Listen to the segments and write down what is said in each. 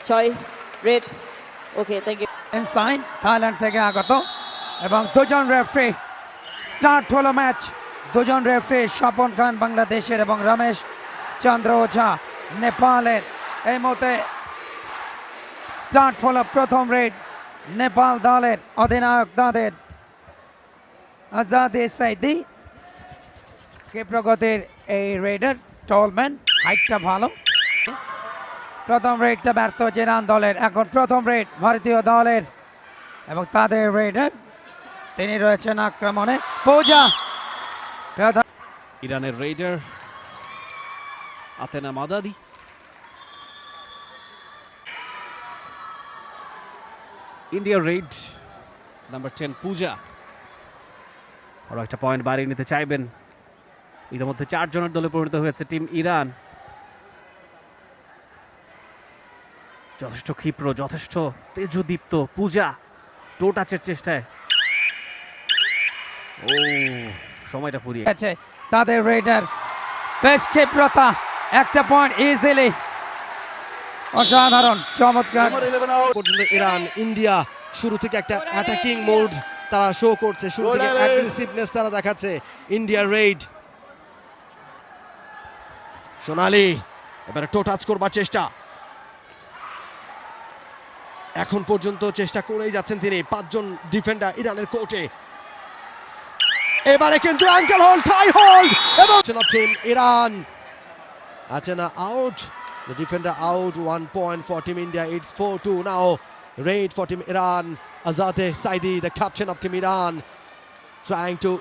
ছয় raid. Okay, thank you. ইনসাইন Thailand থেকে আগত এবং দুজন রেফারি। স্টার্ট হলো ম্যাচ। দুজন রেফারি স্বপন খান বাংলাদেশের এবং রমেশ চন্দ্র ওঝা নেপালের। এই মুহূর্তে স্টার্ট হলো প্রথম রেড। নেপাল দলের অধিনায়ক তাদের আজাদে সাইদি। কে প্রগতির এই রেডার টলম্যান, হাইটটা ভালো। প্রথম রেডটা ব্যর্থ হচ্ছে ইরান দলের। এখন প্রথম রেড ভারতীয় দলের এবং তাদের রেডার, তিনি রয়েছেন আক্রমণে। পূজা ইরানের রেডার আতেনা মাদাদি। ইন্ডিয়ার রেড নাম্বার 10 পূজা আরো একটা পয়েন্ট বাড়িয়ে নিতে চাইবেন। ইতিমধ্যে 4 জনের দলে পরিণত হয়েছে টিম ইরান। যথেষ্ট ক্ষিপ্র, যথেষ্ট তেজদীপ্ত পূজা টো টাচের চেষ্টায়। ও, সময়টা ফুরিয়ে গেছে তাদের রেডার। বেশ ক্ষিপ্রতা, একটা পয়েন্ট ইজিলি। অসাধারণ, চমৎকার। পর্যন্ত ইরান ইন্ডিয়া শুরু থেকে একটা অ্যাটাকিং মোড তারা শো করছে, শুরু থেকে অ্যাগ্রেসিভনেস তারা দেখাচ্ছে। ইন্ডিয়ার রেড, সোনালি এবারে টো টাচ করবার চেষ্টা। এখন পর্যন্ত চেষ্টা করেই যাচ্ছেন তিনি। 5 জন ডিফেন্ডার ইরানের কোর্টে। এবারে কিন্তু অ্যাঙ্কেল হোল্ড, টাই হোল্ড এবং টিম ইরান আচেনা out. The defender out, 1 point for Team India. It's 4-2 now. Raid for Team Iran. Azadeh Saidi, the captain of Team Iran, trying to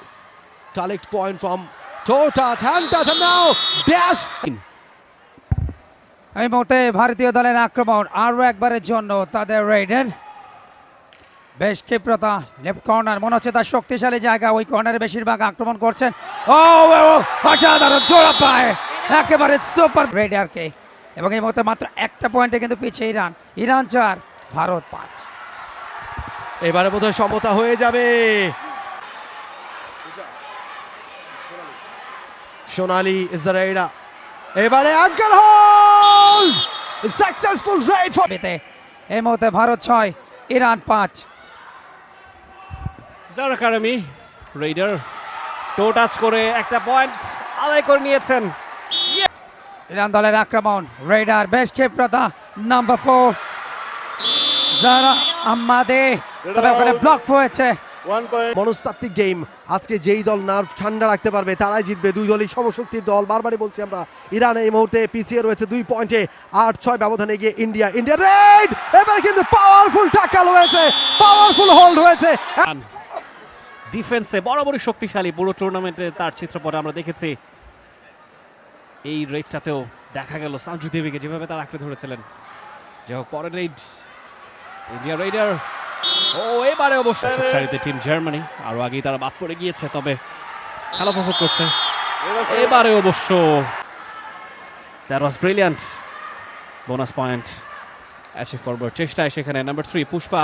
collect point from Totas. Hand touch and now dash. এই মুহূর্তে ভারতীয় দলের আক্রমণ আরো একবারের জন্য তাদের radar. বেশ ক্ষিপ্রতা, লেফট কর্নার মনে হচ্ছে তার শক্তিশালী জায়গা। ওই কর্নারে বেশিরভাগ আক্রমণ করছেন। ও অসাধারণ জোড়া পায়, একেবারে সুপার রেডারকে। এবং এই মুহূর্তে মাত্র একটা পয়েন্টে কিন্তু পিছিয়ে ইরান। ইরান 4, ভারত 5। এবারে বোধহয় সমতা হয়ে যাবে। Sonali is the raider. এবারে ankle hold, successful raid for. এই মুহূর্তে Bharat 6, Iran 5। Zahra Karimi raider toe touch করে একটা পয়েন্ট আদায় করে নিয়েছেন। ইরান দলের আক্রমণ, রেডার বেশ ক্ষিপ্রতা। নাম্বার 4 জাহরা আহমাদে, তবে ওখানে ব্লক হয়েছে। মনস্তাত্ত্বিক গেম। আজকে যেই দল নার্ভ ঠান্ডা রাখতে পারবে তারাই জিতবে। দুই দলই সমশক্তির দল, বারবারই বলছি আমরা। ইরান এই মুহূর্তে পিছিয়ে রয়েছে 2 পয়েন্টে। 8-6 ব্যবধানে গিয়ে ইন্ডিয়া। ইন্ডিয়া রেড, এবারে কিন্তু পাওয়ারফুল ট্যাকল হয়েছে, পাওয়ারফুল হোল্ড হয়েছে। ডিফেন্সে বরাবরই শক্তিশালী, পুরো টুর্নামেন্টে তার চিত্রপট আমরা দেখেছি। এই রেডটাতেও দেখা গেল সাঞ্জু দেবীকে যেভাবে তার আঁকড়ে ধরেছিলেন। যাই হোক, পরের রেড ইন্ডিয়া রেডার। ও, এবারে অবশ্য সারিতে টিম জার্মানি, আরো আগেই তারা বাদ পড়ে গিয়েছে, তবে খেলা উপভোগ করছে। এবারে অবশ্য that was brilliant. Bonus point achieve করবার চেষ্টায় সেখানে নাম্বার 3 পুষ্পা।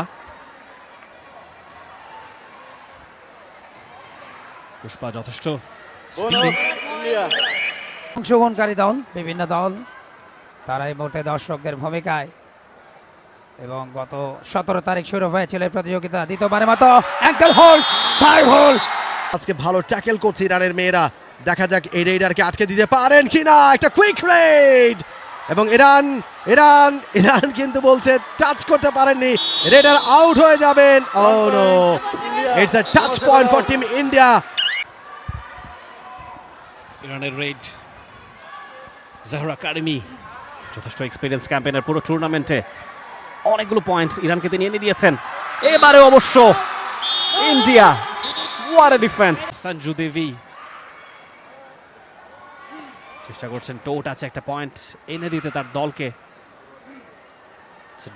পুষ্পা যথেষ্ট অংশগ্রহণকারী দল, বিভিন্ন দল, তারা এই মুহূর্তে দর্শকদের ভূমিকায়। এবং গত 17 তারিখ শুরু হয়েছিল এই প্রতিযোগিতা। দ্বিতীয়বারের মতো অ্যাঙ্কেল হোল্ড, থাই হোল্ড। আজকে ভালো ট্যাকেল করছে ইরানের মেয়েরা। দেখা যাক এই রেডারকে আটকে দিতে পারেন কিনা। একটা কুইক রেড এবং ইরান ইরান ইরান কিন্তু বলছে টাচ করতে পারেননি, রেডার আউট হয়ে যাবেন। Oh no, it's a touch point for team India. ইরানের রেড জাহরা কারিমি, যথেষ্ট এক্সপিরিয়েন্স ক্যাম্পেইনের পুরো টুর্নামেন্টে অনেকগুলো পয়েন্ট ইরানকে তিনি এনে দিয়েছেন। এবারে অবশ্য India, what a defence. Sanju Devi চেষ্টা করছেন টো টাচে একটা পয়েন্ট এনে দিতে তার দলকে।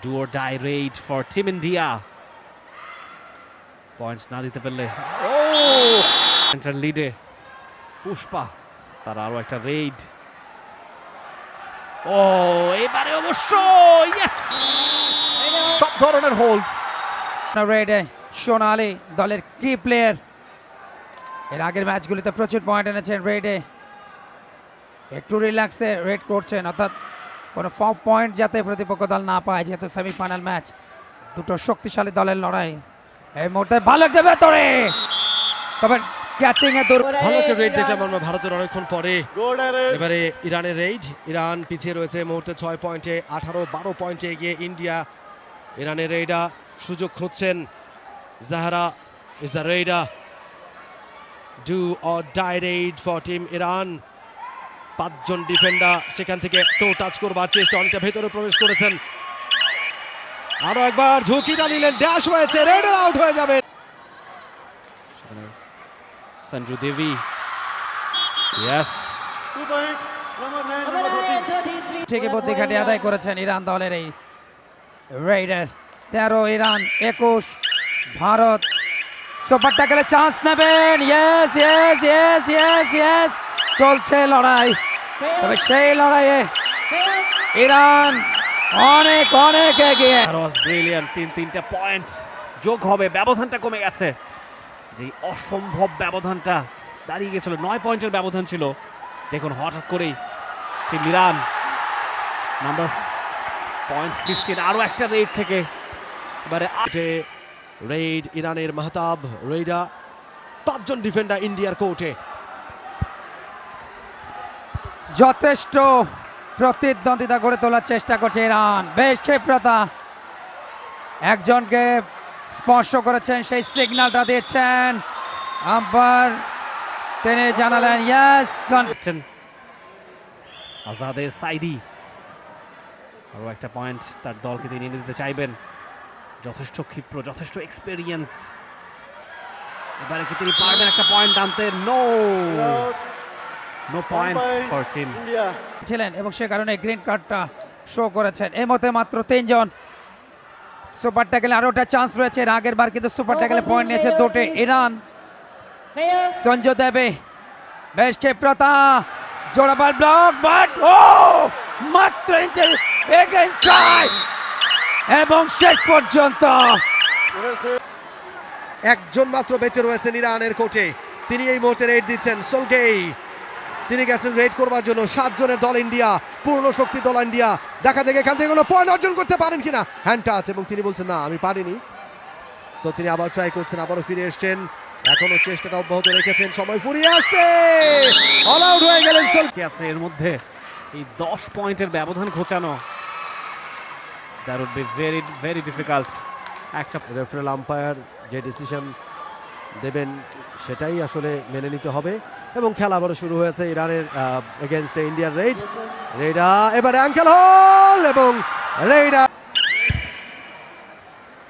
Do or die raid for team India. Points না দিতে পারলে ও সেন্টার লিডে পুষ্পা, তার আরো একটা রেড। ও, এবারে অবশ্য ইয়েস, সব ধরনের হোল্ড। রেডে সোনালি দলের কি প্লেয়ার। এর আগের ম্যাচগুলিতে প্রচুর পয়েন্ট এনেছেন রেডে। একটু রিল্যাক্সে রেড করছেন, অর্থাৎ কোনো পয়েন্ট যাতে প্রতিপক্ষ দল না পায়, যেহেতু সেমিফাইনাল ম্যাচ, দুটো শক্তিশালী দলের লড়াই। এই মুহূর্তে ভালো একটা ভেতরে, তবে ক্যাচিং এ দূর। ভালো একটা রেড দেখলাম আমরা ভারতের অনেকক্ষণ পরে। এবারে ইরানের রেড। ইরান পিছিয়ে রয়েছে এই মুহূর্তে 6 পয়েন্টে, 18-12 পয়েন্টে এগিয়ে ইন্ডিয়া। ইরানের রেইডা সুযোগ খুঁজছেন। Zahra is the raider. Do or die raid for team Iran. 5 জন ডিফেন্ডার সেখান থেকে টো টাচ করবার চেষ্টা, অনেকটা ভেতরে প্রবেশ করেছেন। আরো একবার ঝুঁকিটা নিলেন, ড্যাশ হয়েছে, রেডার আউট হয়ে যাবে। সঞ্জু দেবী, ইয়েস, ঠিকই বুদ্ধি খাটিয়ে আদায় করেছেন ইরান দলের এই রেইডার। 13 ইরান, 21 ভারত। সুপার ট্যাকলে চান্স নেবেন, yes yes yes yes yes, চলছে লড়াই, তবে সেই লড়াইয়ে ইরান অনেক অনেক এগিয়ে। ব্রিলিয়ান্ট। 3-3টা পয়েন্ট যোগ হবে, ব্যবধানটা কমে গেছে। যে অসম্ভব ব্যবধানটা দাঁড়িয়ে গেছিল, 9 পয়েন্টের ব্যবধান ছিল, দেখুন হঠাৎ করেই টিম ইরান নাম্বার পয়েন্ট 15 আরো একটা রেড থেকে এবারে রেইড ইরানের মাহতাব রেইডা। 5 জন ডিফেন্ডার ইন্ডিয়ার কোর্টে। যথেষ্ট প্রতিদ্বন্দ্বিতা গড়ে তোলার চেষ্টা করছে ইরান, বেশ ক্ষিপ্রতা। একজনকে স্পর্শ করেছেন, সেই সিগন্যালটা দিচ্ছেন আম্পায়ার, তিনি জানালেন ইয়েস। আজাদে সাইদি আরো একটা পয়েন্ট তার দলকে তিনি এনে দিতে চাইবেন। যথেষ্ট ক্ষিপ্র, যথেষ্ট এক্সপেরিয়েন্সড। এবারে কি তিনি পারবেন একটা পয়েন্ট আনতে? নো পয়েন্ট ফর টিম ছিলেন এবং সে কারণে গ্রিন কার্ডটা শো করেছেন। এই মতে মাত্র 3 জন। সুপার ট্যাকলে আরো একটা চান্স রয়েছে, এর আগের বার কিন্তু সুপার ট্যাকলে পয়েন্ট নিয়েছে 2টে ইরান। সঞ্জু দেবে, বেশ ক্ষিপ্রতা, জোড়াবার ব্লক, বাট ও মাত্র ইঞ্চি এগেইন ট্রাই, এবং শেষ পর্যন্ত একজন মাত্র বেঁচে রয়েছেন ইরানের কোর্টে, তিনি এই মুহূর্তে রেড দিচ্ছেন। সোলগেই তিনি গেছেন রেড করবার জন্য। 7 জনের দল ইন্ডিয়া, পূর্ণ শক্তি দল ইন্ডিয়া। দেখা যাক এখান থেকে কোনো পয়েন্ট অর্জন করতে পারেন কিনা। হ্যান্ড টাচ, এবং তিনি বলছেন না আমি পারিনি। সো তিনি আবার ট্রাই করছেন, আবারও ফিরে এসছেন, এখনো চেষ্টাটা অব্যাহত রেখেছেন। সময় ফুরিয়ে আসছে, অল আউট হয়ে গেলেন কি আছে এর মধ্যে এই 10 পয়েন্টের ব্যবধান ঘোচানো। That would be very very difficult. একটা রেফারেল আম্পায়ার যে ডিসিশন দেবেন সেটাই আসলে মেনে নিতে হবে। এবং খেলা আবারও শুরু হয়েছে ইরানের এগেইনস্ট ইন্ডিয়ার রেইড। রেইডা এবারে অ্যাঙ্কেল হোল, এবং রেইডা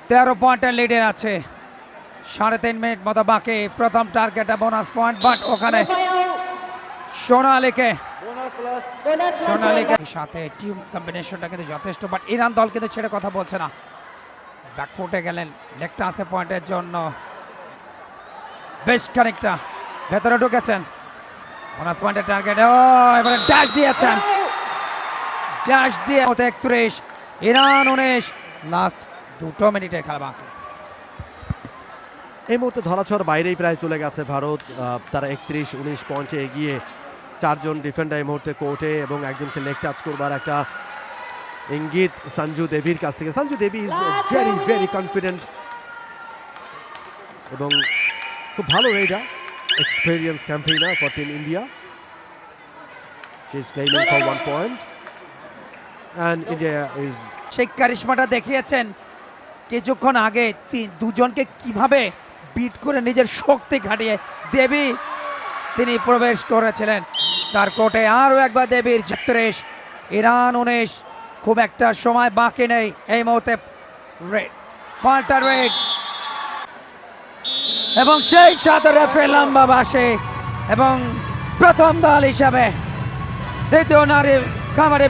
13 পয়েন্টের লিডে আছে, 3.5 মিনিট মতো বাকি। প্রথম টার্গেটে বোনাস পয়েন্ট, বাট ওখানে সোনালীকে সাথে টিম কম্বিনেশনটা কিন্তু যথেষ্ট, বাট ইরান দল কিন্তু ছেড়ে কথা বলছে না। ব্যাকফুটে গেলেন, লেগটা আছে পয়েন্টের জন্য, বেশ খানিকটা ভেতরে ঢুকেছেন। বোনাস পয়েন্টের টার্গেট, ও এবারে ড্যাশ দিয়েছেন, ড্যাশ দিয়ে 31 ইরান 19। লাস্ট 2 মিনিটের খেলা বাকি। এই মুহূর্তে ধরাছোঁয়ার বাইরেই প্রায় চলে গেছে ভারত। তারা 31-19 পয়েন্টে এগিয়ে। 4 জন ডিফেন্ডার এই মুহূর্তে কোর্টে, এবং একজনকে লেগ টাচ করবার একটা ইঙ্গিত সঞ্জু দেবীর কাছ থেকে। সঞ্জু দেবী ইজ ভেরি ভেরি কনফিডেন্ট, এবং খুব ভালো Raider, experience campaigner for team India. She is ক্লেইমিং for 1 point, and India is. সেই কারিশমাটা দেখিয়েছেন কিছুক্ষণ আগে, দুজনকে কিভাবে বিট করে নিজের শক্তি খাটিয়ে দেবী তিনি প্রবেশ করেছিলেন তার কোর্টে। আরও একবার দেবীর 36, ইরান 19। খুব একটা সময় বাকি নেই এই মুহূর্তে। পাল্টা রেড, এবং সেই সাথে রেফারি লম্বা বাসে, এবং প্রথম দল হিসাবে দ্বিতীয় নারী খামারে